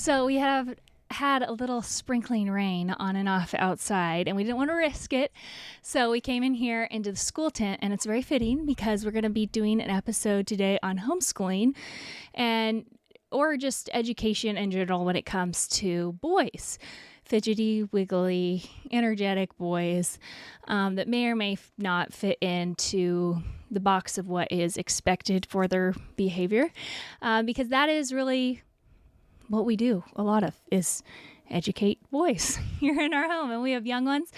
So we have had a little sprinkling rain on and off outside, and we didn't want to risk it. So we came in here into the school tent, and it's very fitting because we're going to be doing an episode today on homeschooling or just education in general when it comes to boys. Fidgety, wiggly, energetic boys that may or may not fit into the box of what is expected for their behavior, because that is really what we do a lot of, is educate boys here in our home, and we have young ones.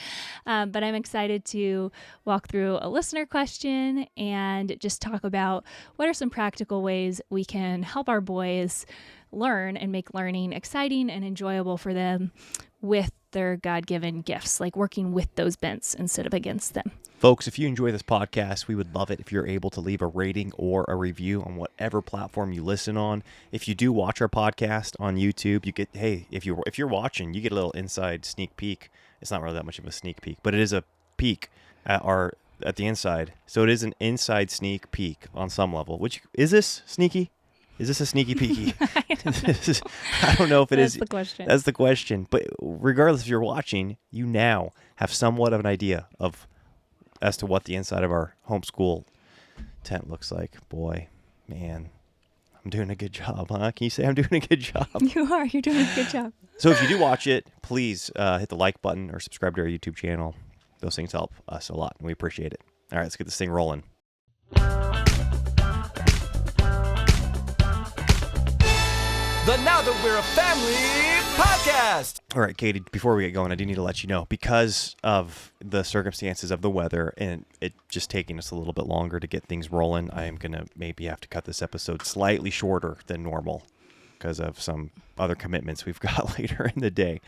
But I'm excited to walk through a listener question and just talk about what are some practical ways we can help our boys learn and make learning exciting and enjoyable for them with their God-given gifts, like working with those bents instead of against them. Folks, if you enjoy this podcast, we would love it if you're able to leave a rating or a review on whatever platform you listen on. If you do watch our podcast on YouTube, you get, if you're watching, you get a little inside sneak peek. It's not really that much of a sneak peek, but it is a peek at the inside. So it is an inside sneak peek on some level. Which is this sneaky? Is this a sneaky peeky? I don't know if it is. That's the question. That's the question. But regardless if you're watching, you now have somewhat of an idea as to what the inside of our homeschool tent looks like. Boy, man, I'm doing a good job, huh? Can you say I'm doing a good job? You are. You're doing a good job. So if you do watch it, please hit the like button or subscribe to our YouTube channel. Those things help us a lot, and we appreciate it. All right, let's get this thing rolling. The Now That We're a Family podcast. All right, Katie, before we get going, I do need to let you know, because of the circumstances of the weather and it just taking us a little bit longer to get things rolling, I am going to maybe have to cut this episode slightly shorter than normal because of some other commitments we've got later in the day,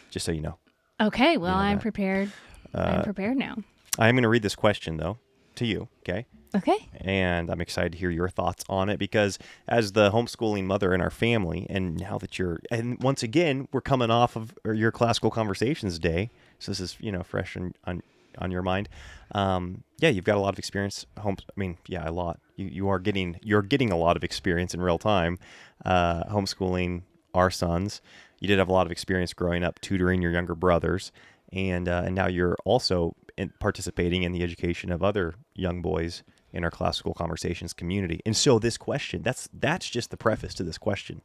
just so you know. Okay, well, You know I'm that. prepared. I'm prepared now. I'm going to read this question, though, to you, okay? Okay. And I'm excited to hear your thoughts on it because as the homeschooling mother in our family, and now that and once again, we're coming off of your Classical Conversations Day. So this is, fresh on your mind. You've got a lot of experience. A lot. You're getting a lot of experience in real time, homeschooling our sons. You did have a lot of experience growing up, tutoring your younger brothers. And now you're also participating in the education of other young boys in our Classical Conversations community. And so this question, that's just the preface to this question.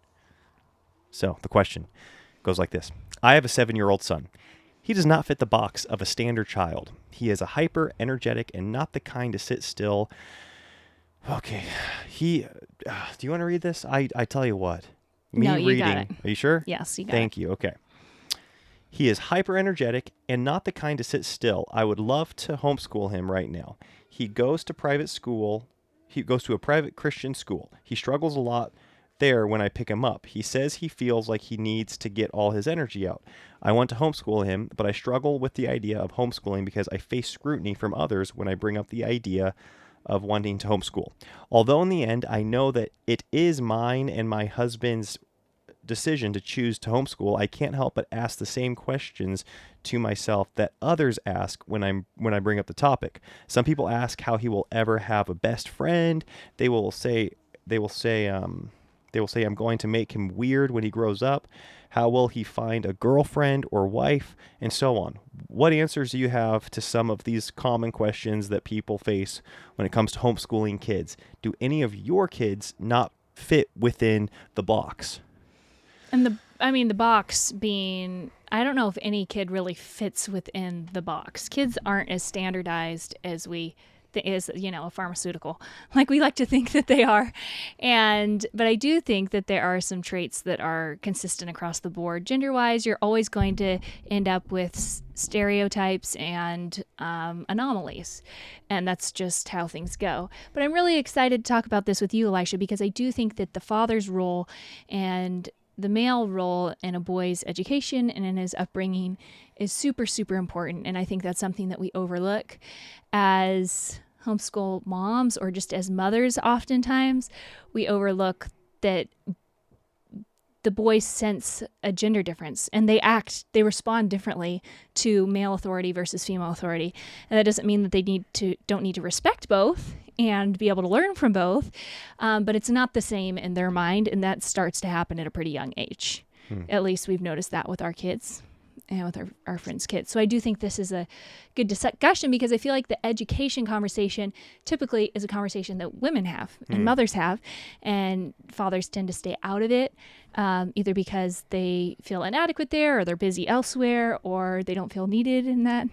So the question goes like this. I have a 7-year-old son. He does not fit the box of a standard child. He is a hyper, energetic, and not the kind to sit still. Okay. Do you want to read this? I tell you what. No, you reading. got it. Are you sure? Yes, you got Thank you. Okay. He is hyper energetic and not the kind to sit still. I would love to homeschool him right now. He goes to private school. He goes to a private Christian school. He struggles a lot there when I pick him up. He says he feels like he needs to get all his energy out. I want to homeschool him, but I struggle with the idea of homeschooling because I face scrutiny from others when I bring up the idea of wanting to homeschool. Although in the end, I know that it is mine and my husband's decision to choose to homeschool, I can't help but ask the same questions to myself that others ask when I bring up the topic. Some people ask how he will ever have a best friend. They will say I'm going to make him weird when he grows up. How will he find a girlfriend or wife, and so on? What answers do you have to some of these common questions that people face when it comes to homeschooling kids? Do any of your kids not fit within the box? And the box being, I don't know if any kid really fits within the box. Kids aren't as standardized as a pharmaceutical, like we like to think that they are. But I do think that there are some traits that are consistent across the board. Gender-wise, you're always going to end up with stereotypes and anomalies. And that's just how things go. But I'm really excited to talk about this with you, Elisha, because I do think that the father's role and the male role in a boy's education and in his upbringing is super, super important. And I think that's something that we overlook as homeschool moms or just as mothers. Oftentimes we overlook that the boys sense a gender difference and they respond differently to male authority versus female authority. And that doesn't mean that they don't need to respect both and be able to learn from both. But it's not the same in their mind. And that starts to happen at a pretty young age. At least we've noticed that with our kids and with our friends' kids. So I do think this is a good discussion, because I feel like the education conversation typically is a conversation that women have and mothers have, and fathers tend to stay out of it, either because they feel inadequate there, or they're busy elsewhere, or they don't feel needed in that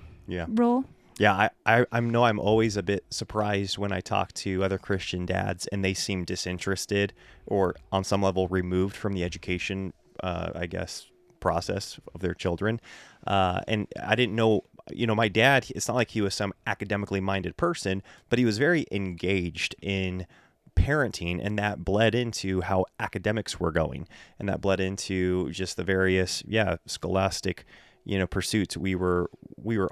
role. Yeah, I know I'm always a bit surprised when I talk to other Christian dads and they seem disinterested or on some level removed from the education, I guess, process of their children. And I didn't know, my dad, it's not like he was some academically minded person, but he was very engaged in parenting, and that bled into how academics were going, and that bled into just the various scholastic pursuits we were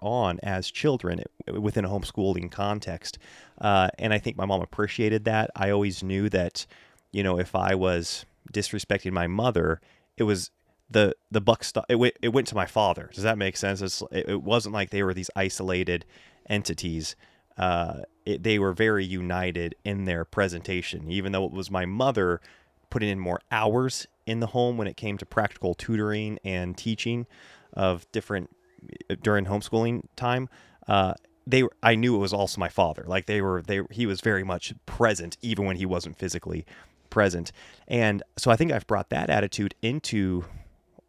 on as children within a homeschooling context. And I think my mom appreciated that. I always knew that if I was disrespecting my mother, it was the buck stop. It went to my father. Does that make sense? It wasn't like they were these isolated entities. They were very united in their presentation, even though it was my mother putting in more hours in the home when it came to practical tutoring and teaching of different during homeschooling time. I knew it was also my father. Like he was very much present even when he wasn't physically present. And so I think I've brought that attitude into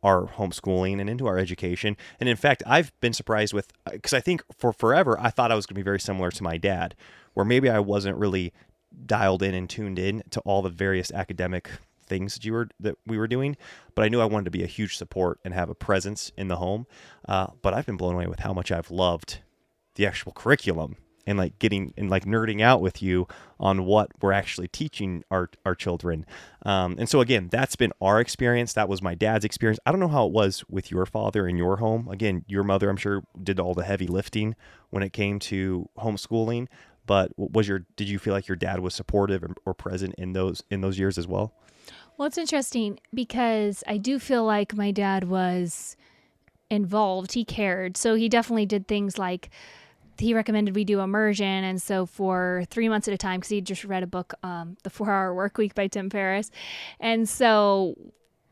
our homeschooling and into our education. And in fact, I've been surprised because I think for forever, I thought I was going to be very similar to my dad, where maybe I wasn't really dialed in and tuned in to all the various academic things that we were doing, but I knew I wanted to be a huge support and have a presence in the home. But I've been blown away with how much I've loved the actual curriculum, and nerding out with you on what we're actually teaching our children. And so again, that's been our experience. That was my dad's experience. I don't know how it was with your father in your home. Again, your mother, I'm sure, did all the heavy lifting when it came to homeschooling, but did you feel like your dad was supportive or present in those years as well? Well, it's interesting because I do feel like my dad was involved. He cared. So he definitely did things like he recommended we do immersion. And so for 3 months at a time, because he just read a book, The 4-Hour Workweek by Tim Ferriss. And so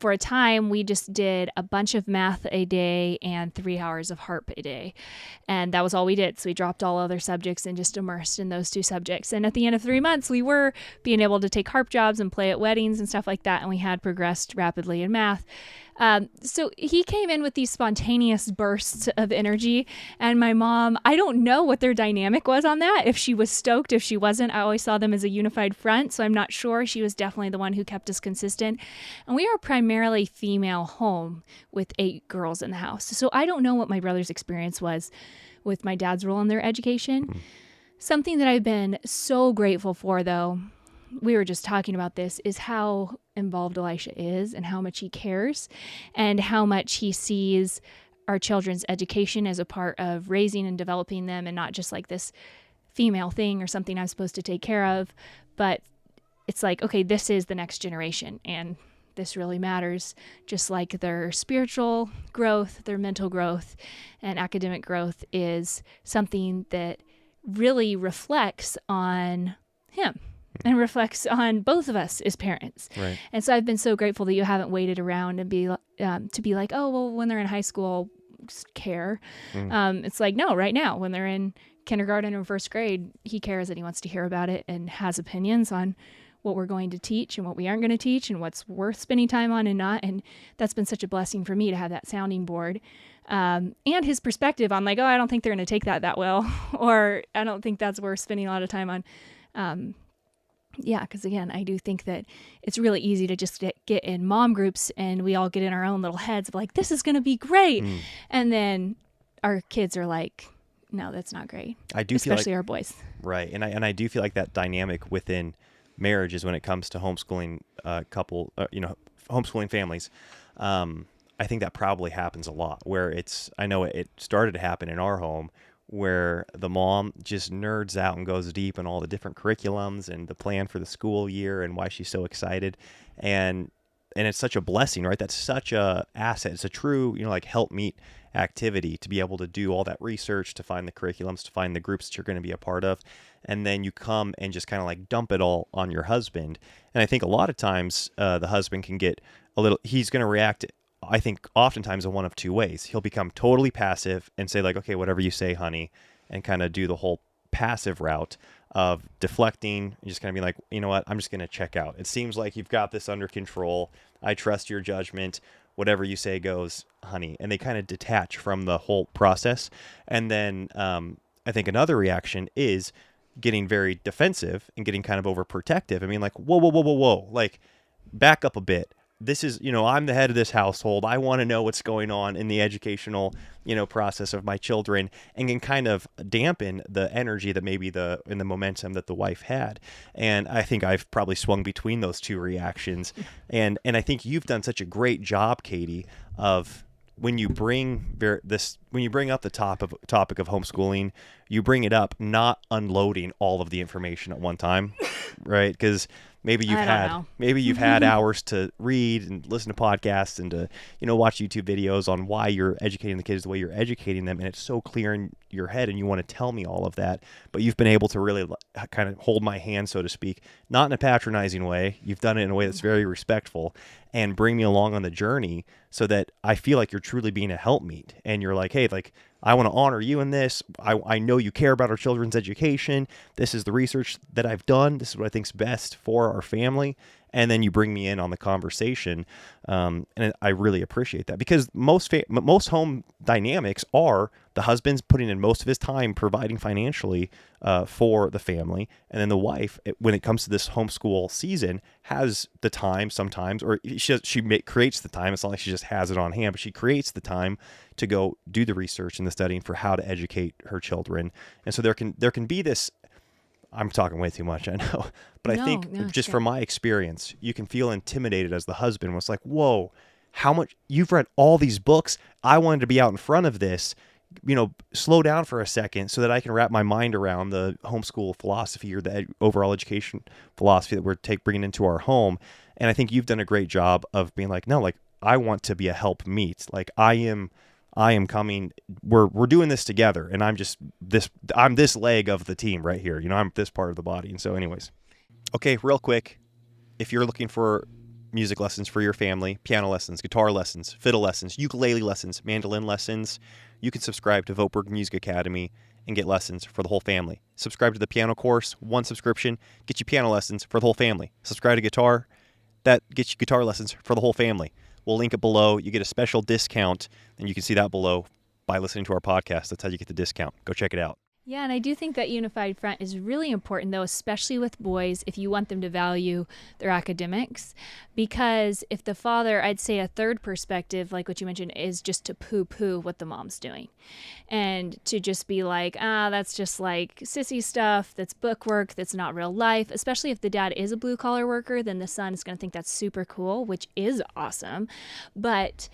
for a time, we just did a bunch of math a day and 3 hours of harp a day. And that was all we did. So we dropped all other subjects and just immersed in those 2 subjects. And at the end of 3 months, we were being able to take harp jobs and play at weddings and stuff like that. And we had progressed rapidly in math. So he came in with these spontaneous bursts of energy, and my mom, I don't know what their dynamic was on that. If she was stoked, if she wasn't, I always saw them as a unified front. So I'm not sure. She was definitely the one who kept us consistent. And we are a primarily female home with 8 girls in the house. So I don't know what my brother's experience was with my dad's role in their education. Something that I've been so grateful for, though, we were just talking about this, is how involved Elisha is and how much he cares and how much he sees our children's education as a part of raising and developing them, and not just like this female thing or something I'm supposed to take care of, but it's like, okay, this is the next generation and this really matters, just like their spiritual growth, their mental growth, and academic growth is something that really reflects on him and reflects on both of us as parents. Right. And so I've been so grateful that you haven't waited around and to be like, oh, well, when they're in high school, just care. It's like, no, right now, when they're in kindergarten or first grade, he cares and he wants to hear about it and has opinions on what we're going to teach and what we aren't going to teach and what's worth spending time on and not. And that's been such a blessing for me to have that sounding board. And his perspective on like, oh, I don't think they're going to take that well, or I don't think that's worth spending a lot of time on. Because again, I do think that it's really easy to just get in mom groups and we all get in our own little heads of like, this is going to be great. And then our kids are like, no, that's not great. I do especially feel like, our boys. Right. And I do feel like that dynamic within marriages when it comes to homeschooling homeschooling families. I think that probably happens a lot where I know it started to happen in our home, where the mom just nerds out and goes deep in all the different curriculums and the plan for the school year and why she's so excited. And it's such a blessing, right? That's such a asset. It's a true, like help meet activity to be able to do all that research, to find the curriculums, to find the groups that you're going to be a part of. And then you come and just kind of like dump it all on your husband. And I think a lot of times the husband can get he's going to react I think oftentimes in one of two ways. He'll become totally passive and say like, okay, whatever you say, honey, and kind of do the whole passive route of deflecting and just kind of being like, you know what, I'm just going to check out. It seems like you've got this under control. I trust your judgment. Whatever you say goes, honey. And they kind of detach from the whole process. And then I think another reaction is getting very defensive and getting kind of overprotective. I mean, like, whoa, whoa, whoa, whoa, whoa. Like, back up a bit. This is, I'm the head of this household. I want to know what's going on in the educational, process of my children, and can kind of dampen the energy that maybe in the momentum that the wife had. And I think I've probably swung between those two reactions. And I think you've done such a great job, Katie, of when you bring up the topic of homeschooling, you bring it up, not unloading all of the information at one time, right? Because maybe you've had hours to read and listen to podcasts and to watch YouTube videos on why you're educating the kids the way you're educating them, and it's so clear in your head, and you want to tell me all of that, but you've been able to really kind of hold my hand, so to speak, not in a patronizing way. You've done it in a way that's very respectful, and bring me along on the journey so that I feel like you're truly being a helpmeet, and you're like, hey, like, I want to honor you in this. I know you care about our children's education. This is the research that I've done. This is what I think's best for our family. And then you bring me in on the conversation. And I really appreciate that, because most home dynamics are the husband's putting in most of his time providing financially for the family. And then the wife, when it comes to this homeschool season, has the time sometimes, or she creates the time. It's not like she just has it on hand, but she creates the time to go do the research and the studying for how to educate her children. And so there can be this, I'm talking way too much, I know, but I think just from my experience, you can feel intimidated as the husband. Was like, whoa, how much you've read all these books. I wanted to be out in front of this, slow down for a second so that I can wrap my mind around the homeschool philosophy, or the overall education philosophy that we're bringing into our home. And I think you've done a great job of being like, no, like, I want to be a help meet. Like, I am coming, we're doing this together, and I'm this leg of the team right here. I'm this part of the body. And so anyways, okay, real quick, if you're looking for music lessons for your family, piano lessons, guitar lessons, fiddle lessons, ukulele lessons, mandolin lessons, you can subscribe to Voteberg Music Academy and get lessons for the whole family. Subscribe to the piano course, one subscription, get you piano lessons for the whole family. Subscribe to guitar, that gets you guitar lessons for the whole family. We'll link it below. You get a special discount, and you can see that below by listening to our podcast. That's how you get the discount. Go check it out. Yeah, and I do think that unified front is really important, though, especially with boys, if you want them to value their academics. Because if the father, I'd say a third perspective, like what you mentioned, is just to poo-poo what the mom's doing. And to just be like, that's just like sissy stuff, that's book work, that's not real life. Especially if the dad is a blue-collar worker, then the son is going to think that's super cool, which is awesome. But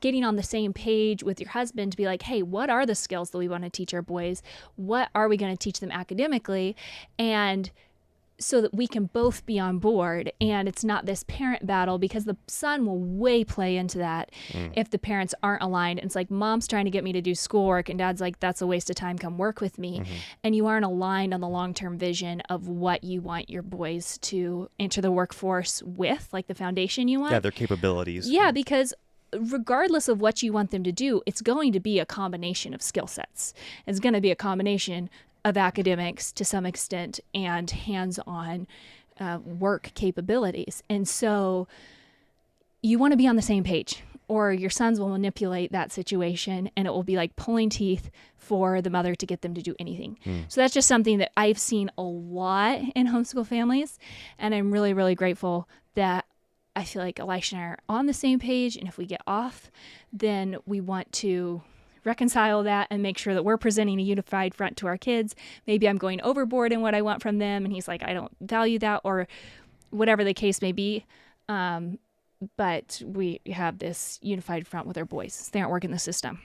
getting on the same page with your husband to be like, hey, what are the skills that we want to teach our boys? What are we going to teach them academically? And so that we can both be on board, and it's not this parent battle, because the son will way play into that if the parents aren't aligned. And it's like, mom's trying to get me to do schoolwork, and dad's like, that's a waste of time, come work with me. And you aren't aligned on the long-term vision of what you want your boys to enter the workforce with, like the foundation you want. Yeah, their capabilities. Yeah, because regardless of what you want them to do, it's going to be a combination of skill sets. It's going to be a combination of academics to some extent and hands-on work capabilities. And so you want to be on the same page, or your sons will manipulate that situation, and it will be like pulling teeth for the mother to get them to do anything. So that's just something that I've seen a lot in homeschool families, and I'm really, really grateful that I feel like Elisha and I are on the same page, and if we get off, then we want to reconcile that and make sure that we're presenting a unified front to our kids. Maybe I'm going overboard in what I want from them, and he's like, I don't value that, or whatever the case may be. But we have this unified front with our boys. They aren't working the system.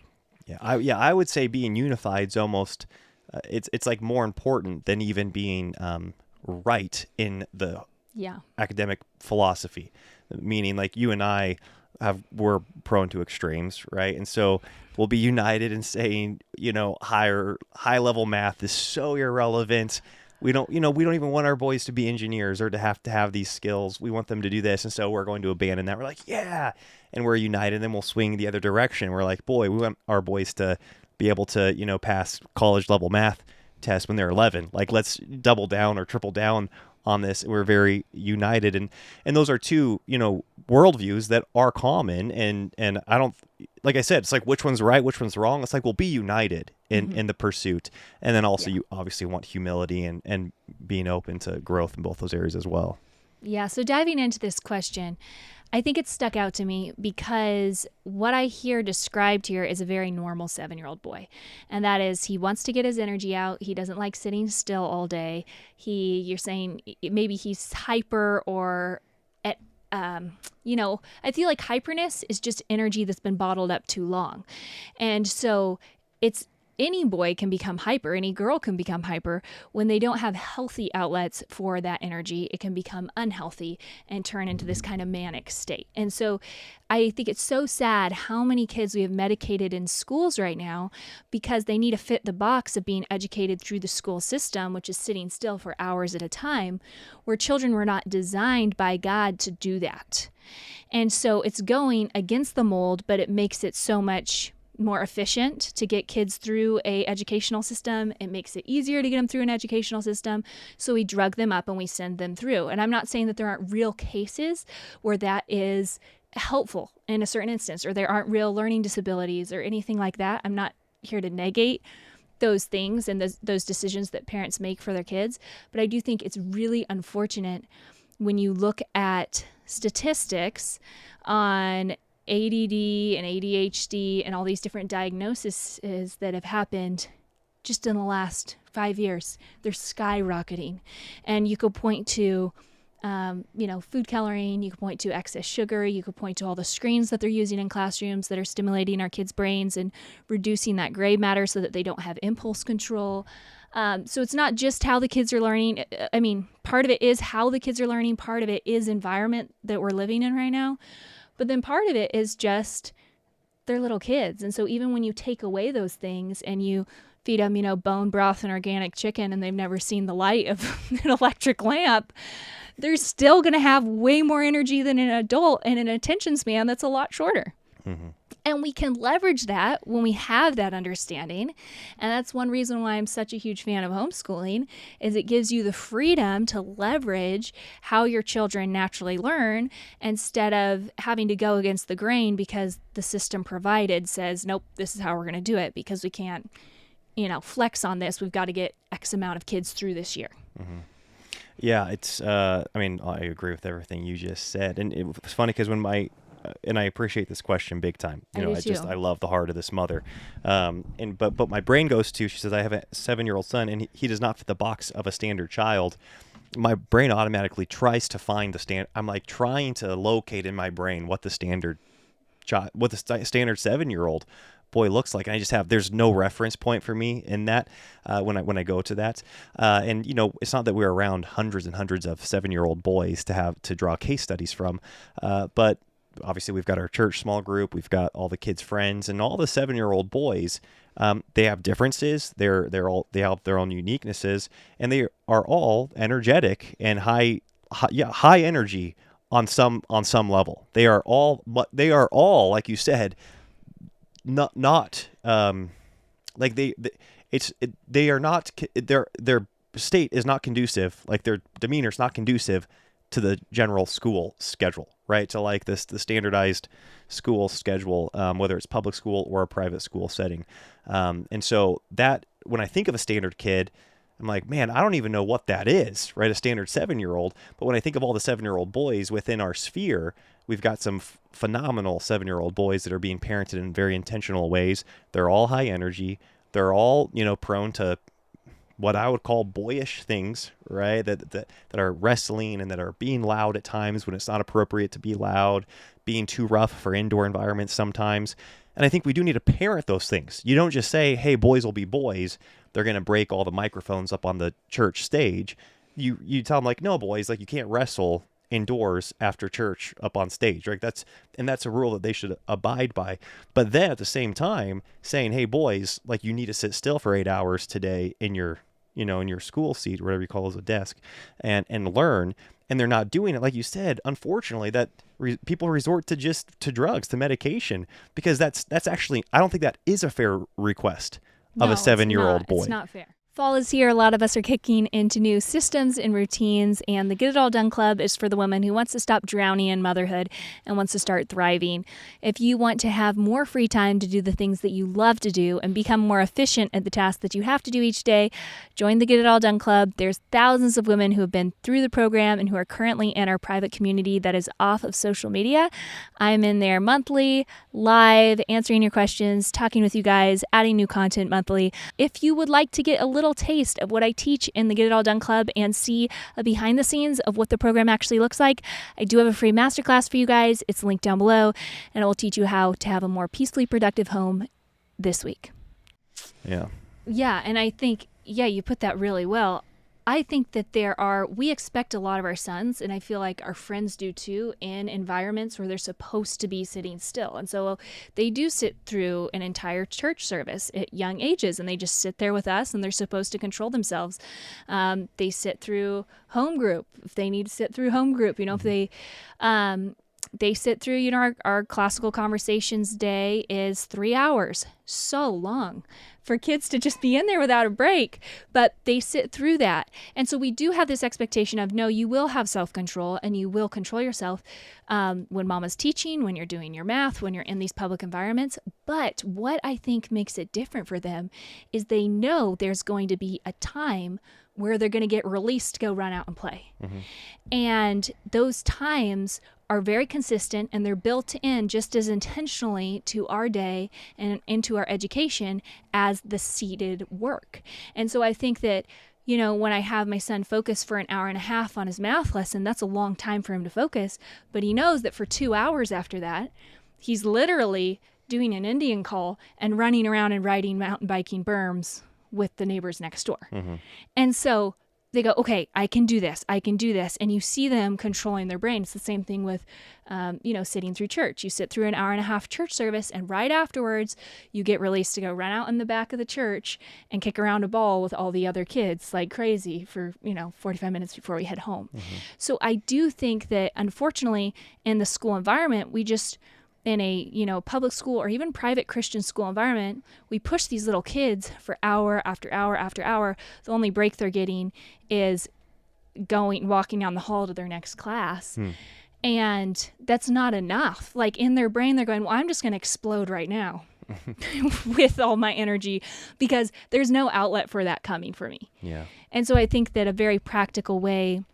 Yeah, I would say being unified is almost it's like more important than even being right in the academic philosophy. Meaning, like, you and I we're prone to extremes, right? And so we'll be united in saying, high level math is so irrelevant. we don't even want our boys to be engineers or to have these skills. We want them to do this. And so we're going to abandon that. We're like, yeah. And we're united. And then we'll swing the other direction. We're like, boy, we want our boys to be able to, pass college level math tests when they're 11. Like, let's double down or triple down on this. We're very united. And those are two, worldviews that are common. And I don't, like I said, it's like, which one's right, which one's wrong. It's like, we'll be united in the pursuit. And then also you obviously want humility and being open to growth in both those areas as well. Yeah. So diving into this question, I think it stuck out to me because what I hear described here is a very normal 7-year-old boy. And that is, he wants to get his energy out. He doesn't like sitting still all day. You're saying maybe he's hyper or at, I feel like hyperness is just energy that's been bottled up too long. And so any boy can become hyper, any girl can become hyper when they don't have healthy outlets for that energy. It can become unhealthy and turn into this kind of manic state. And so I think it's so sad how many kids we have medicated in schools right now because they need to fit the box of being educated through the school system, which is sitting still for hours at a time, where children were not designed by God to do that. And so it's going against the mold, but it makes it so much more efficient to get kids through a educational system. It makes it easier to get them through an educational system. So we drug them up and we send them through. And I'm not saying that there aren't real cases where that is helpful in a certain instance, or there aren't real learning disabilities or anything like that. I'm not here to negate those things and those decisions that parents make for their kids. But I do think it's really unfortunate when you look at statistics on ADD and ADHD and all these different diagnoses that have happened just in the last 5 years. They're skyrocketing. And you could point to, food coloring. You could point to excess sugar. You could point to all the screens that they're using in classrooms that are stimulating our kids' brains and reducing that gray matter so that they don't have impulse control. So it's not just how the kids are learning. I mean, part of it is how the kids are learning. Part of it is environment that we're living in right now. But then part of it is just they're little kids. And so even when you take away those things and you feed them, bone broth and organic chicken, and they've never seen the light of an electric lamp, they're still going to have way more energy than an adult and an attention span that's a lot shorter. Mm-hmm. And we can leverage that when we have that understanding. And that's one reason why I'm such a huge fan of homeschooling, is it gives you the freedom to leverage how your children naturally learn instead of having to go against the grain because the system provided says, nope, this is how we're going to do it because we can't, flex on this. We've got to get X amount of kids through this year. Mm-hmm. Yeah, it's, I agree with everything you just said. And it was funny because and I appreciate this question big time. I love the heart of this mother. But my brain goes to, she says, I have a 7-year-old son and he does not fit the box of a standard child. My brain automatically tries to find I'm like trying to locate in my brain what the standard 7-year-old boy looks like. And I just there's no reference point for me in that, when I go to that. And it's not that we're around hundreds and hundreds of 7-year-old boys to draw case studies from. But obviously we've got our church small group, we've got all the kids' friends, and all the 7-year-old boys. They have differences. They have their own uniquenesses, and they are all energetic and high energy on some level. They are all, like you said, not like they are not, their state is not conducive. Like their demeanor is not conducive to the general school schedule, right? To like the standardized school schedule, whether it's public school or a private school setting. And so that, when I think of a standard kid, I'm like, man, I don't even know what that is, right? A standard 7-year-old. But when I think of all the 7-year-old boys within our sphere, we've got some phenomenal 7-year-old boys that are being parented in very intentional ways. They're all high energy. They're all, prone to what I would call boyish things, right? That are wrestling and that are being loud at times when it's not appropriate to be loud, being too rough for indoor environments sometimes. And I think we do need to parent those things. You don't just say, hey, boys will be boys. They're going to break all the microphones up on the church stage. You tell them, like, no, boys, like, you can't wrestle indoors after church up on stage, right? That's a rule that they should abide by. But then at the same time saying, hey, boys, like, you need to sit still for 8 hours today in your in your school seat, or whatever you call it, a desk, and learn. And they're not doing it, like you said. Unfortunately, that people resort to drugs, to medication, because that's actually, I don't think that is a fair request of a No, 7-year-old boy. It's not fair. Fall is here. A lot of us are kicking into new systems and routines, and the Get It All Done Club is for the woman who wants to stop drowning in motherhood and wants to start thriving. If you want to have more free time to do the things that you love to do and become more efficient at the tasks that you have to do each day, join the Get It All Done Club. There's thousands of women who have been through the program and who are currently in our private community that is off of social media. I'm in there monthly, live, answering your questions, talking with you guys, adding new content monthly. If you would like to get a little taste of what I teach in the Get It All Done Club and see a behind the scenes of what the program actually looks like, I do have a free masterclass for you guys. It's linked down below, and it will teach you how to have a more peacefully productive home this week. Yeah. Yeah, and I think, you put that really well. I think that we expect a lot of our sons, and I feel like our friends do too, in environments where they're supposed to be sitting still. And so they do sit through an entire church service at young ages, and they just sit there with us, and they're supposed to control themselves. They sit through home group if they need to sit through home group. If they sit through, our classical conversations day is 3 hours. So long for kids to just be in there without a break, but they sit through that. And so we do have this expectation of, no, you will have self-control and you will control yourself when mama's teaching, when you're doing your math, when you're in these public environments. But what I think makes it different for them is they know there's going to be a time where they're going to get released to go run out and play. Mm-hmm. And those times are very consistent, and they're built in just as intentionally to our day and into our education as the seated work. And so I think that, when I have my son focus for an hour and a half on his math lesson, that's a long time for him to focus. But he knows that for 2 hours after that, he's literally doing an Indian call and running around and riding mountain biking berms with the neighbors next door. Mm-hmm. And so they go, okay, I can do this. And you see them controlling their brain. It's the same thing with, sitting through church. You sit through an hour and a half church service, and right afterwards, you get released to go run out in the back of the church and kick around a ball with all the other kids like crazy for, 45 minutes before we head home. Mm-hmm. So I do think that, unfortunately, in the school environment, we just, in a, public school or even private Christian school environment, we push these little kids for hour after hour after hour. The only break they're getting is walking down the hall to their next class. And that's not enough. Like, in their brain, they're going, well, I'm just going to explode right now with all my energy, because there's no outlet for that coming for me. Yeah. And so I think that a very practical way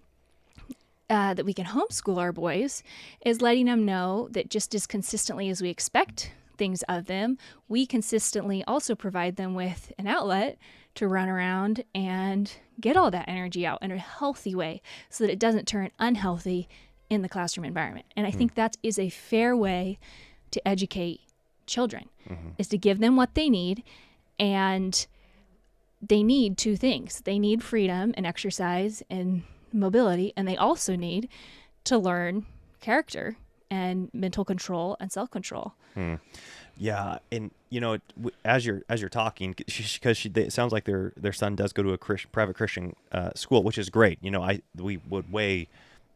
that we can homeschool our boys is letting them know that just as consistently as we expect things of them, we consistently also provide them with an outlet to run around and get all that energy out in a healthy way so that it doesn't turn unhealthy in the classroom environment. And I think that is a fair way to educate children, is to give them what they need. And they need two things. They need freedom and exercise and mobility, and they also need to learn character and mental control and self-control. Yeah, and as you're talking, because it sounds like their son does go to a private Christian school, which is great. We would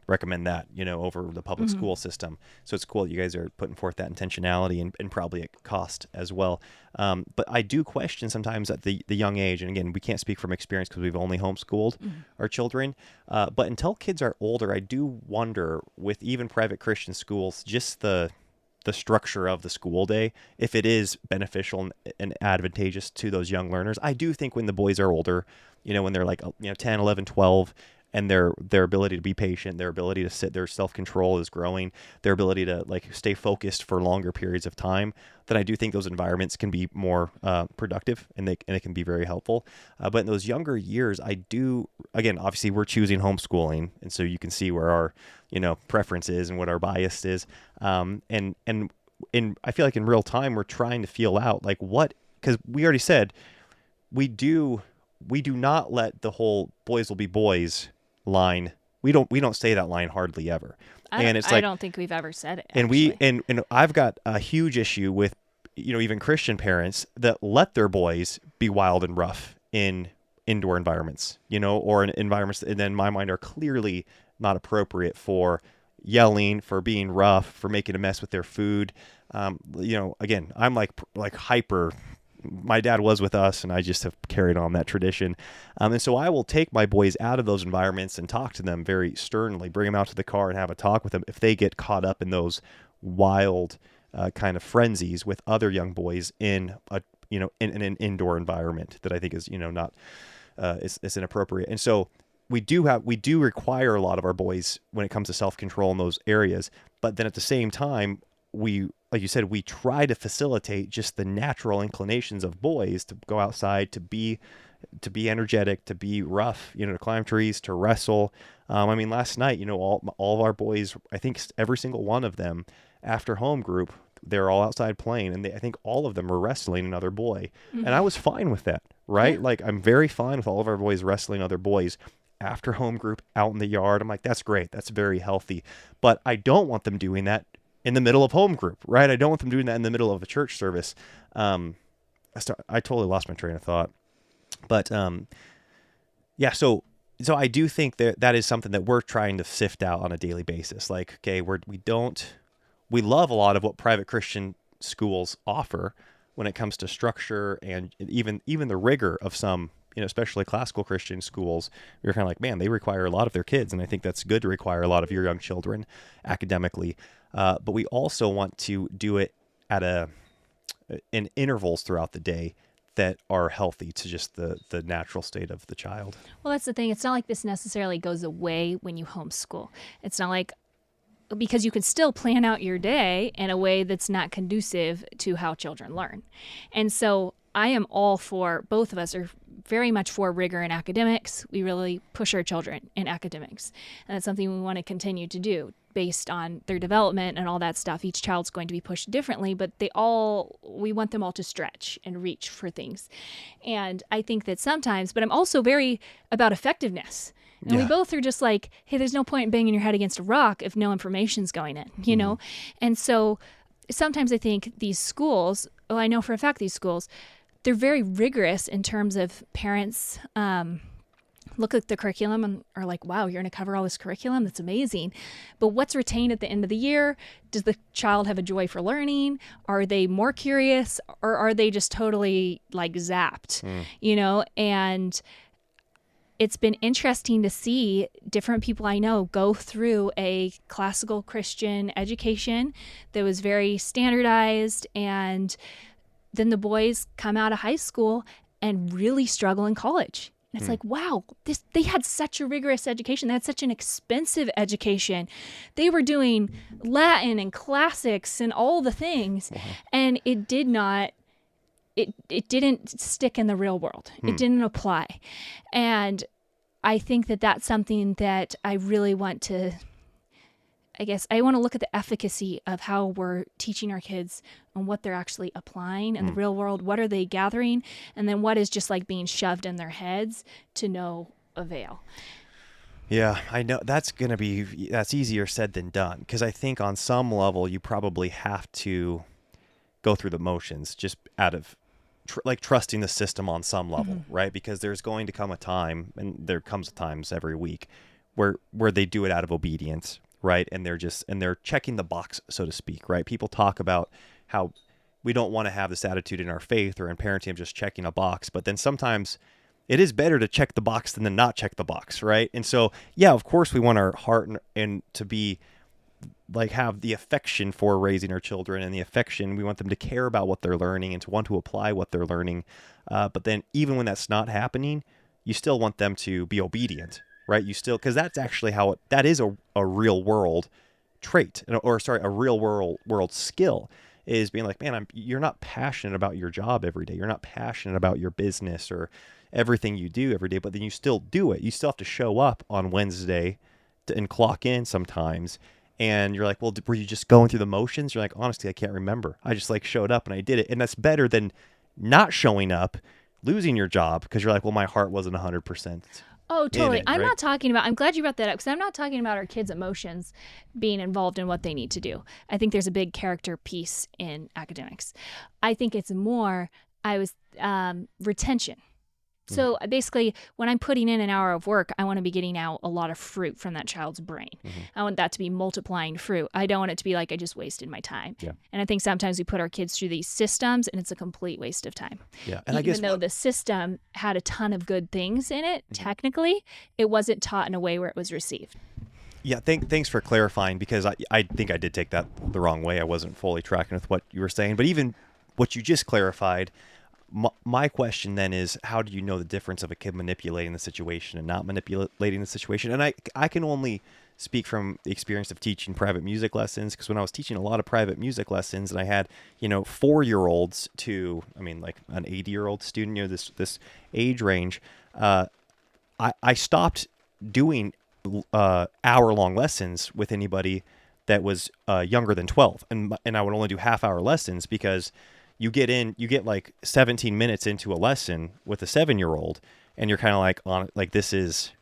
recommend that over the public school system. So it's cool that you guys are putting forth that intentionality and probably at cost as well. But I do question sometimes at the young age, and again, we can't speak from experience because we've only homeschooled our children. But until kids are older, I do wonder, with even private Christian schools, just the structure of the school day, if it is beneficial and advantageous to those young learners. I do think when the boys are older, when they're like 10, 11, 12, and their ability to be patient, their ability to sit, their self-control is growing, their ability to stay focused for longer periods of time, then I do think those environments can be more productive, and it can be very helpful. But in those younger years, I do, again, obviously we're choosing homeschooling, and so you can see where our preference is and what our bias is. And I feel like in real time we're trying to feel out because we already said we do not let the whole boys will be boys line. We don't say that line hardly ever. I don't think we've ever said it. And and I've got a huge issue with even Christian parents that let their boys be wild and rough in indoor environments, or in environments that in my mind are clearly not appropriate for yelling, for being rough, for making a mess with their food. Again, I'm like hyper. My dad was with us, and I just have carried on that tradition. And so I will take my boys out of those environments and talk to them very sternly, bring them out to the car and have a talk with them if they get caught up in those wild kind of frenzies with other young boys in an indoor environment that I think is, not is inappropriate. And so we do require a lot of our boys when it comes to self-control in those areas. But then at the same time, like you said, we try to facilitate just the natural inclinations of boys to go outside, to be energetic, to be rough, to climb trees, to wrestle. Last night, all of our boys, I think every single one of them after home group, they're all outside playing, and I think all of them were wrestling another boy. Mm-hmm. And I was fine with that, right? Yeah. Like, I'm very fine with all of our boys wrestling other boys after home group out in the yard. I'm like, that's great. That's very healthy. But I don't want them doing that in the middle of home group, right? I don't want them doing that in the middle of a church service. I totally lost my train of thought. But so I do think that is something that we're trying to sift out on a daily basis. Like, okay, we love a lot of what private Christian schools offer when it comes to structure and even the rigor of some, especially classical Christian schools. We're kind of like, man, they require a lot of their kids, and I think that's good to require a lot of your young children academically. But we also want to do it in intervals throughout the day that are healthy to just the natural state of the child. Well, that's the thing. It's not like this necessarily goes away when you homeschool. It's not like, because you can still plan out your day in a way that's not conducive to how children learn. And so I am all for, both of us are very much for rigor in academics. We really push our children in academics. And that's something we want to continue to do based on their development and all that stuff. Each child's going to be pushed differently, but we want them all to stretch and reach for things. And I think that sometimes, but I'm also very about effectiveness. And we both are just like, hey, there's no point in banging your head against a rock if no information's going in, you know? And so sometimes I think these schools, I know for a fact these schools, they're very rigorous in terms of parents look at the curriculum and are like, wow, you're going to cover all this curriculum? That's amazing. But what's retained at the end of the year? Does the child have a joy for learning? Are they more curious, or are they just totally like zapped, And it's been interesting to see different people I know go through a classical Christian education that was very standardized, and then the boys come out of high school and really struggle in college. And it's like, wow, they had such a rigorous education. They had such an expensive education. They were doing Latin and classics and all the things. Wow. And it didn't stick in the real world. It didn't apply. And I think that that's something that I really want to, I want to look at the efficacy of how we're teaching our kids and what they're actually applying in the real world. What are they gathering? And then what is just like being shoved in their heads to no avail. Yeah, I know that's easier said than done, because I think on some level you probably have to go through the motions just out of trusting the system on some level, right? Because there's going to come a time, and there comes times every week where they do it out of obedience, right? And they're checking the box, so to speak, right? People talk about how we don't want to have this attitude in our faith or in parenting of just checking a box, but then sometimes it is better to check the box than to not check the box, right? And so, yeah, of course we want our heart and to be have the affection for raising our children, and the affection, we want them to care about what they're learning and to want to apply what they're learning. But then even when that's not happening, you still want them to be obedient, right? Because that's actually that is a real world trait, a real world skill, is being like, man, you're not passionate about your job every day. You're not passionate about your business or everything you do every day, but then you still do it. You still have to show up on Wednesday and clock in sometimes. And you're like, well, were you just going through the motions? You're like, honestly, I can't remember. I just showed up and I did it. And that's better than not showing up, losing your job because you're like, well, my heart wasn't 100%. Oh, totally. I'm not talking about, I'm glad you brought that up, because I'm not talking about our kids' emotions being involved in what they need to do. I think there's a big character piece in academics. I think it's more, retention. So basically, when I'm putting in an hour of work, I want to be getting out a lot of fruit from that child's brain. I want that to be multiplying fruit. I don't want it to be like I just wasted my time. Yeah. And I think sometimes we put our kids through these systems and it's a complete waste of time. Yeah. And I Even guess though the system had a ton of good things in it, technically, it wasn't taught in a way where it was received. Yeah, thanks for clarifying, because I think I did take that the wrong way. I wasn't fully tracking with what you were saying. But even what you just clarified, my question then is, how do you know the difference of a kid manipulating the situation and not manipulating the situation? And I can only speak from the experience of teaching private music lessons, because when I was teaching a lot of private music lessons and I had, 4-year-olds to, like an 80-year-old student, this age range, I stopped doing hour-long lessons with anybody that was younger than 12, and I would only do half-hour lessons, because you get like 17 minutes into a lesson with a 7-year-old, and you're kind of like there's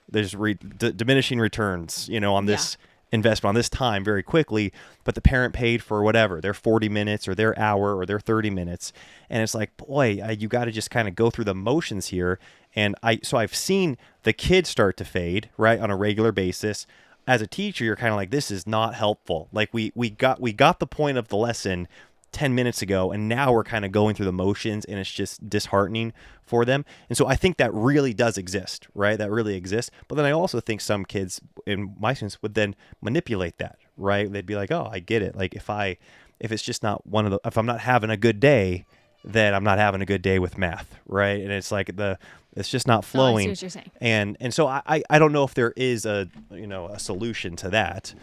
diminishing returns, on this investment, on this time, very quickly, but the parent paid for whatever, their 40 minutes or their hour or their 30 minutes, and it's like, boy, you got to just kind of go through the motions here. And I've seen the kids start to fade, right, on a regular basis. As a teacher, you're kind of like, this is not helpful. Like we got the point of the lesson 10 minutes ago, and now we're kind of going through the motions, and it's just disheartening for them. And so I think that really does exist, right? That really exists. But then I also think some kids, in my students, would then manipulate that, right? They'd be like, oh, I get it. Like if it's just not if I'm not having a good day, then I'm not having a good day with math, right? And it's like it's just not flowing. I see what you're saying. And so I don't know if there is a solution to that,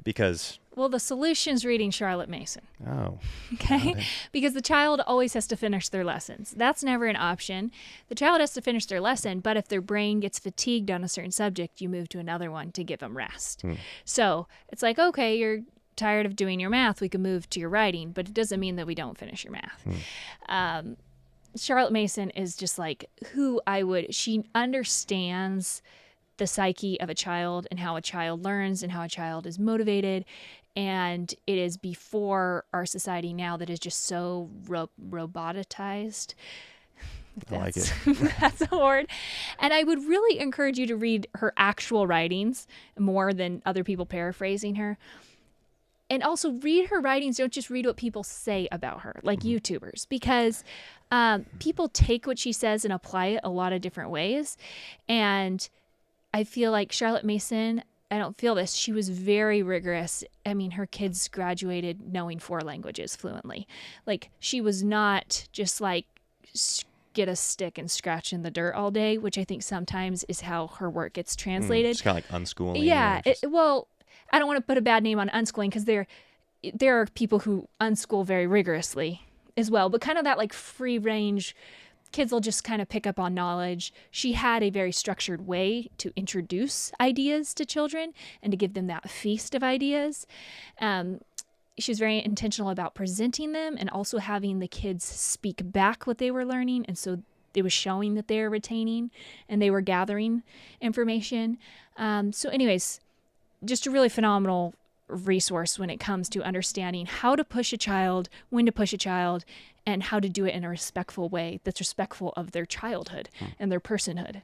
because. Well, the solution's reading Charlotte Mason. Oh. Okay? Because the child always has to finish their lessons. That's never an option. The child has to finish their lesson, but if their brain gets fatigued on a certain subject, you move to another one to give them rest. So it's like, okay, you're tired of doing your math, we can move to your writing, but it doesn't mean that we don't finish your math. Charlotte Mason is just like she understands the psyche of a child and how a child learns and how a child is motivated. And it is before our society now that is just so robotized. I like it. That's a word. And I would really encourage you to read her actual writings more than other people paraphrasing her. And also read her writings. Don't just read what people say about her, like YouTubers, because people take what she says and apply it a lot of different ways. And I feel like Charlotte Mason, I don't feel this. She was very rigorous. I mean, her kids graduated knowing 4 languages fluently. Like, she was not just like get a stick and scratch in the dirt all day, which I think sometimes is how her work gets translated. It's kind of like unschooling. Yeah. I don't want to put a bad name on unschooling, because there are people who unschool very rigorously as well, but kind of that like free range, kids will just kind of pick up on knowledge. She had a very structured way to introduce ideas to children and to give them that feast of ideas. She was very intentional about presenting them and also having the kids speak back what they were learning. And so it was showing that they were retaining and they were gathering information. So anyways, just a really phenomenal resource when it comes to understanding how to push a child, when to push a child, and how to do it in a respectful way that's respectful of their childhood and their personhood.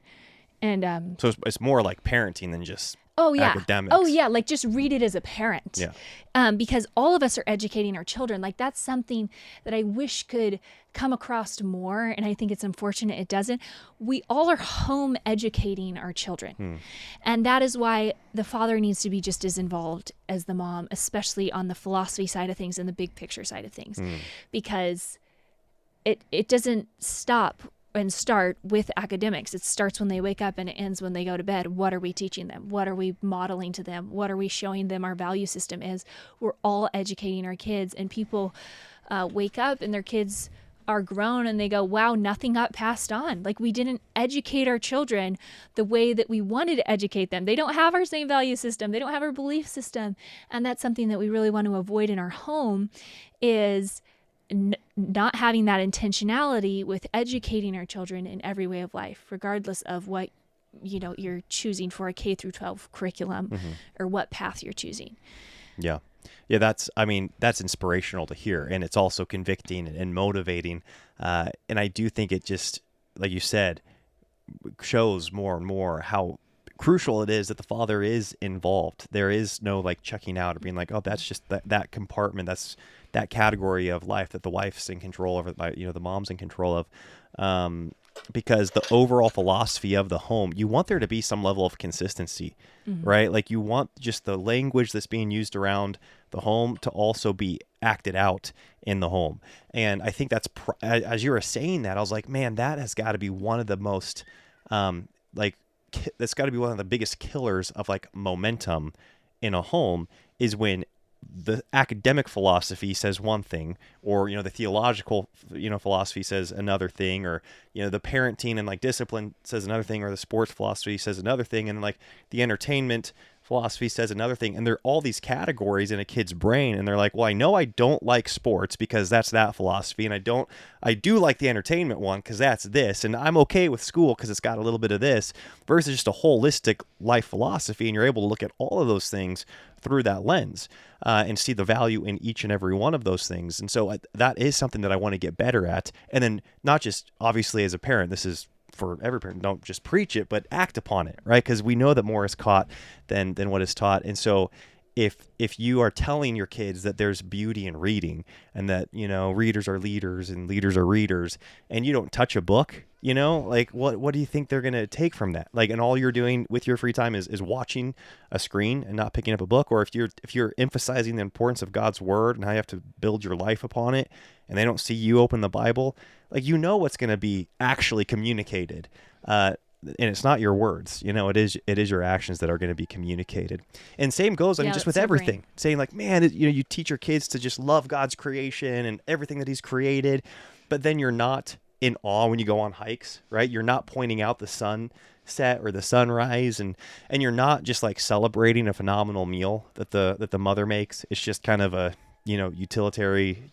And so it's more like parenting than just academics. Oh yeah, like just read it as a parent. Yeah. Because all of us are educating our children. Like that's something that I wish could come across more, and I think it's unfortunate it doesn't. We all are home educating our children. And that is why the father needs to be just as involved as the mom, especially on the philosophy side of things and the big picture side of things. Because it doesn't stop and start with academics. It starts when they wake up and it ends when they go to bed. What are we teaching them? What are we modeling to them? What are we showing them our value system is? We're all educating our kids, and people wake up and their kids are grown and they go, wow, nothing got passed on. Like, we didn't educate our children the way that we wanted to educate them. They don't have our same value system. They don't have our belief system. And that's something that we really want to avoid in our home, is not having that intentionality with educating our children in every way of life, regardless of what you're choosing for a K through 12 curriculum or what path you're choosing. Yeah, that's inspirational to hear, and it's also convicting and motivating. And I do think it just, like you said, shows more and more how crucial it is that the father is involved. There is no like checking out or being like, oh, that's just that compartment, that's that category of life that the wife's in control of, the mom's in control of. Because the overall philosophy of the home, you want there to be some level of consistency, right? Like you want just the language that's being used around the home to also be acted out in the home. And I think that's, as you were saying that, I was like, man, that has got to be one of the most, that's got to be one of the biggest killers of like momentum in a home, is when the academic philosophy says one thing, or the theological philosophy says another thing, or the parenting and like discipline says another thing, or the sports philosophy says another thing, and like the entertainment philosophy says another thing. And there are all these categories in a kid's brain, and they're like, well, I know I don't like sports because that's that philosophy, and I do like the entertainment one because that's this, and I'm okay with school because it's got a little bit of this, versus just a holistic life philosophy. And you're able to look at all of those things through that lens, and see the value in each and every one of those things. And so that is something that I want to get better at. And then not just obviously as a parent, this is for every parent, don't just preach it, but act upon it, right? Because we know that more is caught than what is taught. And so if you are telling your kids that there's beauty in reading, and that readers are leaders and leaders are readers, and you don't touch a book, like what do you think they're going to take from that? Like, and all you're doing with your free time is watching a screen and not picking up a book. Or if you're emphasizing the importance of God's word and how you have to build your life upon it, and they don't see you open the Bible, like what's going to be actually communicated, and it's not your words, it is your actions that are going to be communicated. And same goes, just with everything, saying like, man, you teach your kids to just love God's creation and everything that he's created, but then you're not in awe when you go on hikes, right? You're not pointing out the sunset or the sunrise, and you're not just like celebrating a phenomenal meal that the mother makes. It's just kind of a utilitarian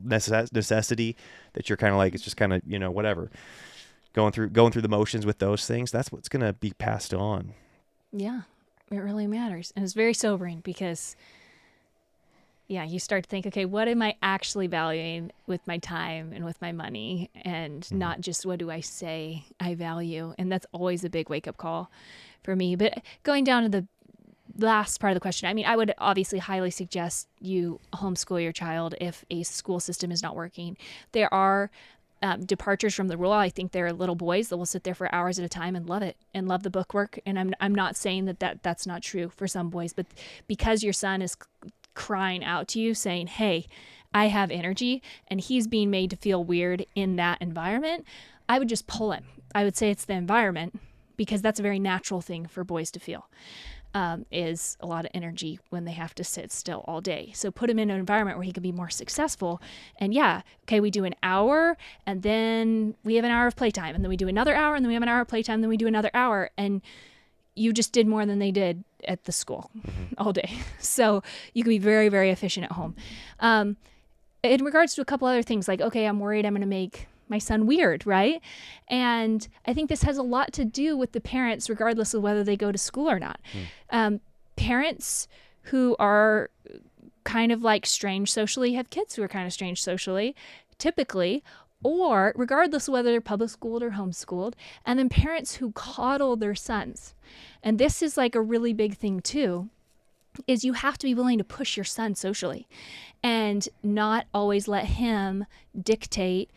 necessity that you're kind of like, it's just kind of whatever, going through the motions with those things. That's what's going to be passed on. Yeah, it really matters. And it's very sobering because you start to think, okay, what am I actually valuing with my time and with my money, and not just what do I say I value. And that's always a big wake up call for me. But going down to the last part of the question, I would obviously highly suggest you homeschool your child if a school system is not working. There are departures from the rule. I think there are little boys that will sit there for hours at a time and love it and love the bookwork. And I'm not saying that's not true for some boys, but because your son is crying out to you saying, hey, I have energy, and he's being made to feel weird in that environment, I would just pull him. I would say it's the environment, because that's a very natural thing for boys to feel. Is a lot of energy when they have to sit still all day. So put him in an environment where he can be more successful. And we do an hour, and then we have an hour of playtime, and then we do another hour, and then we have an hour of playtime, and then we do another hour. And you just did more than they did at the school all day. So you can be very, very efficient at home. In regards to a couple other things, like, okay, I'm worried I'm going to make my son weird, right? And I think this has a lot to do with the parents, regardless of whether they go to school or not. Parents who are kind of like strange socially have kids who are kind of strange socially, typically, or regardless of whether they're public schooled or homeschooled, and then parents who coddle their sons. And this is like a really big thing too, is you have to be willing to push your son socially and not always let him dictate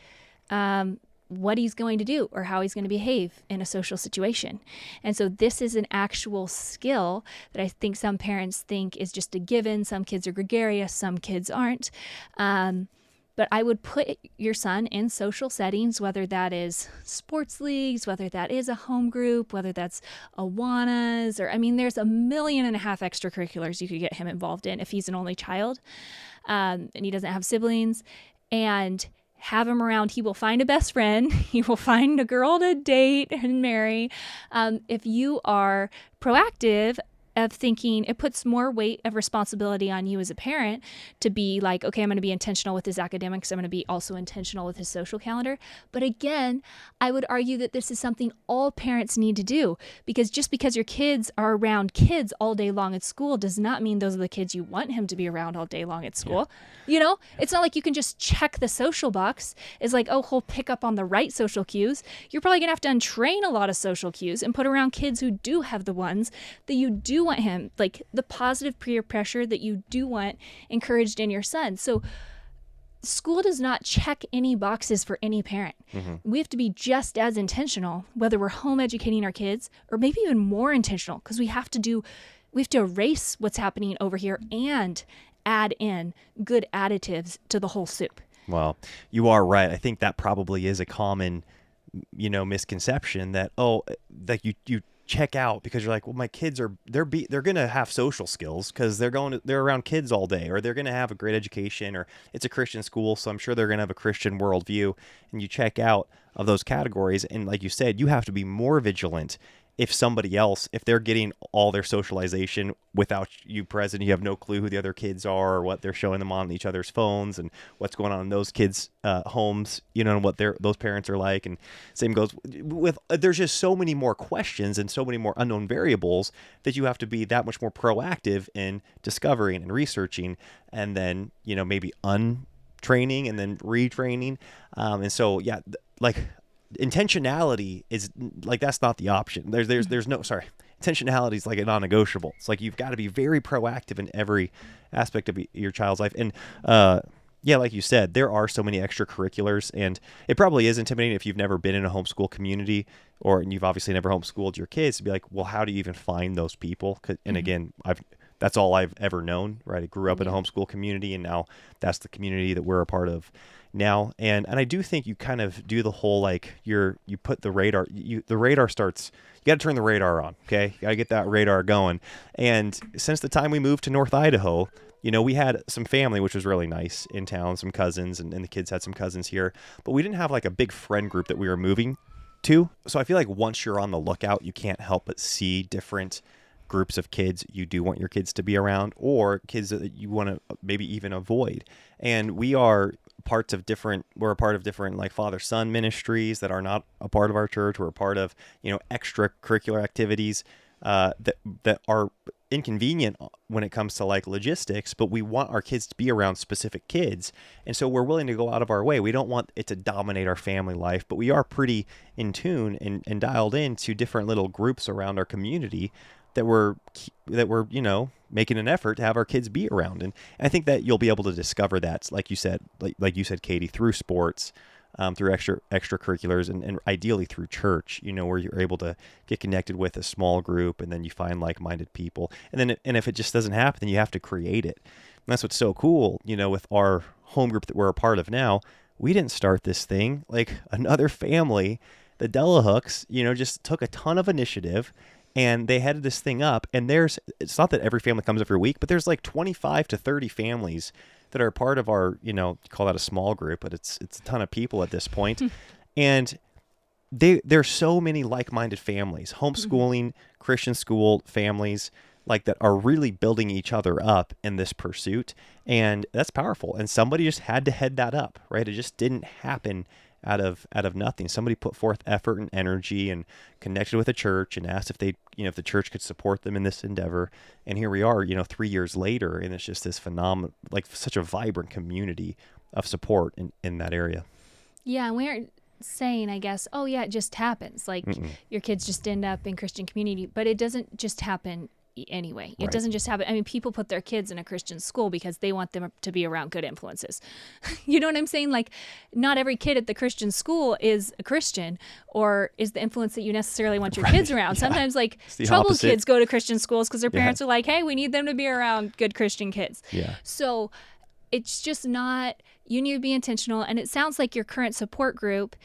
what he's going to do or how he's going to behave in a social situation. And so this is an actual skill that I think some parents think is just a given. Some kids are gregarious, some kids aren't. But I would put your son in social settings, whether that is sports leagues, whether that is a home group, whether that's Awanas, or there's 1.5 million extracurriculars you could get him involved in if he's an only child, and he doesn't have siblings. And have him around. He will find a best friend. He will find a girl to date and marry. If you are proactive of thinking, it puts more weight of responsibility on you as a parent to be like, okay, I'm going to be intentional with his academics. I'm going to be also intentional with his social calendar. But again, I would argue that this is something all parents need to do, because just because your kids are around kids all day long at school does not mean those are the kids you want him to be around all day long at school. You know, it's not like you can just check the social box. It's like, oh, he'll pick up on the right social cues. You're probably going to have to untrain a lot of social cues and put around kids who do have the ones that you do want him, like the positive peer pressure that you do want encouraged in your son. So school does not check any boxes for any parent. We have to be just as intentional, whether we're home educating our kids or maybe even more intentional, because we have to erase what's happening over here and add in good additives to the whole soup. Well, you are right. I think that probably is a common, misconception that, that you check out because you're like, well, my kids they're going to have social skills because they're around kids all day, or they're going to have a great education, or it's a Christian school, so I'm sure they're going to have a Christian worldview. And you check out of those categories, and like you said, you have to be more vigilant. If somebody else, if they're getting all their socialization without you present, you have no clue who the other kids are or what they're showing them on each other's phones and what's going on in those kids' homes, and what those parents are like. And same goes with, there's just so many more questions and so many more unknown variables that you have to be that much more proactive in discovering and researching, and then, maybe untraining and then retraining. And so, yeah, like, intentionality is like, that's not the option. There's no, intentionality is like a non-negotiable. It's like you've got to be very proactive in every aspect of your child's life. And like you said, there are so many extracurriculars, and it probably is intimidating if you've never been in a homeschool community, or you've obviously never homeschooled your kids, to be like, well, how do you even find those people? And again, that's all I've ever known, right? I grew up in a homeschool community, and now that's the community that we're a part of now. And I do think you kind of do the whole, like, you put the radar, the radar starts, you got to turn the radar on. Okay. You got to get that radar going. And since the time we moved to North Idaho, we had some family, which was really nice in town, some cousins, and the kids had some cousins here, but we didn't have like a big friend group that we were moving to. So I feel like once you're on the lookout, you can't help but see different groups of kids you do want your kids to be around, or kids that you want to maybe even avoid. And we're a part of different like father-son ministries that are not a part of our church. We're a part of, extracurricular activities that are inconvenient when it comes to like logistics, but we want our kids to be around specific kids. And so we're willing to go out of our way. We don't want it to dominate our family life, but we are pretty in tune and dialed into different little groups around our community that we're making an effort to have our kids be around. And I think that you'll be able to discover that, like you said, Katie, through sports, through extracurriculars, and ideally through church, where you're able to get connected with a small group, and then you find like-minded people. And if it just doesn't happen, then you have to create it. And that's what's so cool, with our home group that we're a part of now. We didn't start this thing. Like, another family, the Delahooks, just took a ton of initiative, and they headed this thing up. And it's not that every family comes every week, but there's like 25 to 30 families that are part of our, you call that a small group, but it's a ton of people at this point. And there's so many like-minded families, homeschooling, Christian school families, like, that are really building each other up in this pursuit. And that's powerful. And somebody just had to head that up, right? It just didn't happen out of nothing. Somebody put forth effort and energy and connected with a church and asked if if the church could support them in this endeavor. And here we are, 3 years later, and it's just this phenomenal, like, such a vibrant community of support in that area. Yeah, and we aren't saying, I guess, oh yeah, it just happens. Like, your kids just end up in Christian community, but it doesn't just happen anyway. It doesn't just happen. I mean, people put their kids in a Christian school because they want them to be around good influences. You know what I'm saying? Like, not every kid at the Christian school is a Christian or is the influence that you necessarily want your kids around. Yeah. Sometimes, like, troubled opposite. Kids go to Christian schools because their parents are like, hey, we need them to be around good Christian kids. Yeah. So it's just not, you need to be intentional. And it sounds like your current support group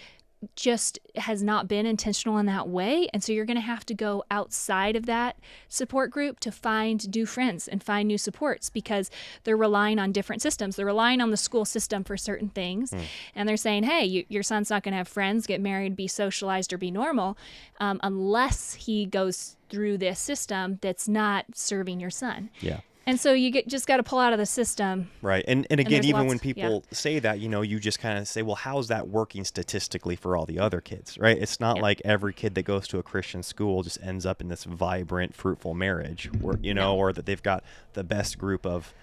just has not been intentional in that way. And so you're going to have to go outside of that support group to find new friends and find new supports, because they're relying on different systems. They're relying on the school system for certain things. And they're saying, hey, your son's not going to have friends, get married, be socialized, or be normal unless he goes through this system that's not serving your son. Yeah. And so you just got to pull out of the system. Right. And again, there's even lots- when people say that, you just kind of say, well, how's that working statistically for all the other kids, right? It's not like every kid that goes to a Christian school just ends up in this vibrant, fruitful marriage, or, or that they've got the best group of,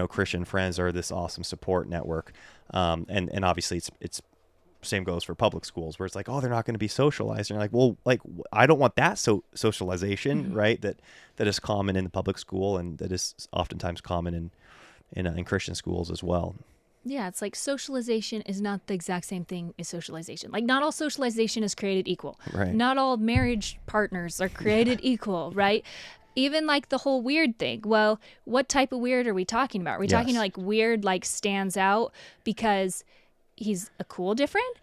Christian friends or this awesome support network. And obviously it's same goes for public schools, where it's like, oh, they're not going to be socialized. And you're like, well, I don't want that socialization, right? That is common in the public school, and that is oftentimes common in Christian schools as well. Yeah, it's like socialization is not the exact same thing as socialization. Like, not all socialization is created equal. Right. Not all marriage partners are created equal, right? Even like the whole weird thing. Well, what type of weird are we talking about? Are we talking like weird, like stands out because he's a cool different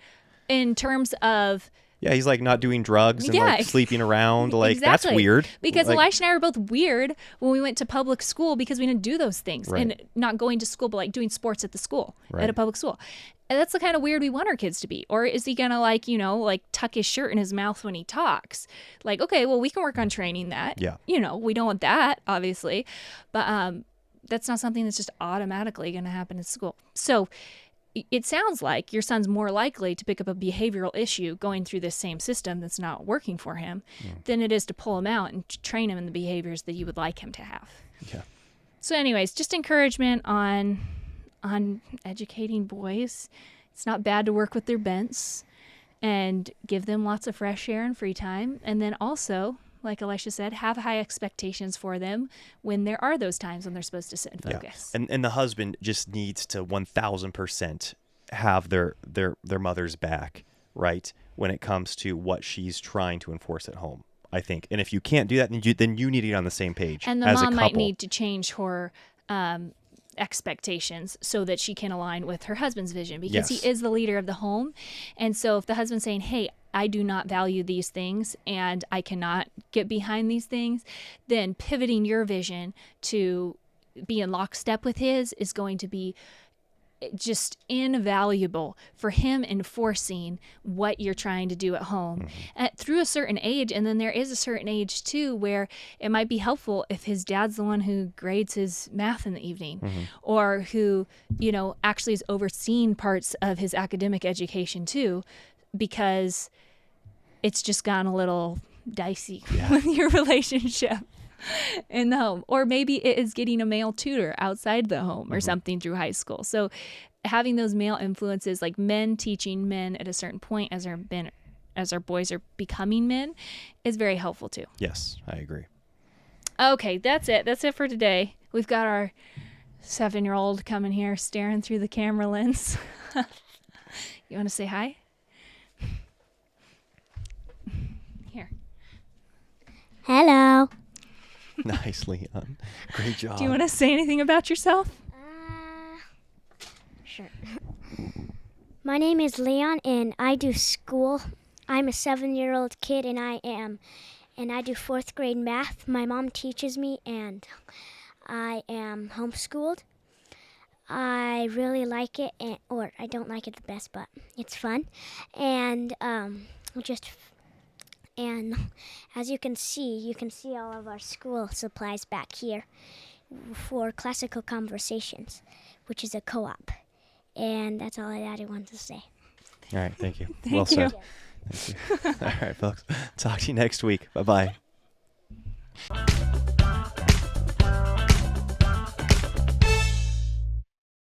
in terms of he's like not doing drugs and like sleeping around, like exactly. That's weird, because like, Elisha and I were both weird when we went to public school, because we didn't do those things. And not going to school, but like doing sports at the school, at a public school. And that's the kind of weird we want our kids to be. Or is he gonna like tuck his shirt in his mouth when he talks? Like, okay, well, we can work on training that. We don't want that, obviously, but that's not something that's just automatically gonna happen in school. So it sounds like your son's more likely to pick up a behavioral issue going through this same system that's not working for him than it is to pull him out and train him in the behaviors that you would like him to have. Yeah. So anyways, just encouragement on educating boys. It's not bad to work with their bents and give them lots of fresh air and free time. And then also, like Elisha said, have high expectations for them when there are those times when they're supposed to sit and focus. Yeah. And the husband just needs to 1,000% have their mother's back, right, when it comes to what she's trying to enforce at home, I think. And if you can't do that, then you need to get on the same page. And the as mom a might couple. need to change her expectations so that she can align with her husband's vision, because he is the leader of the home. And so if the husband's saying, hey, I do not value these things and I cannot get behind these things, then pivoting your vision to be in lockstep with his is going to be just invaluable for him enforcing what you're trying to do at home through a certain age. And then there is a certain age too where it might be helpful if his dad's the one who grades his math in the evening, or who actually is overseeing parts of his academic education too, because it's just gone a little dicey with your relationship in the home. Or maybe it is getting a male tutor outside the home or something through high school. So having those male influences, like men teaching men at a certain point as our boys are becoming men, is very helpful too. Yes, I agree. Okay, that's it. That's it for today. We've got our 7-year-old coming here staring through the camera lens. You want to say hi? Here. Hello. Nice, Leon. Great job. Do you want to say anything about yourself? Sure. My name is Leon, and I do school. I'm a 7-year-old kid, and I do 4th grade math. My mom teaches me, and I am homeschooled. I really like it, or I don't like it the best, but it's fun. And and as you can see all of our school supplies back here for Classical Conversations, which is a co-op. And that's all I wanted to say. All right, thank you. Thank well you. said. Thank you. All right, folks. Talk to you next week. Bye-bye.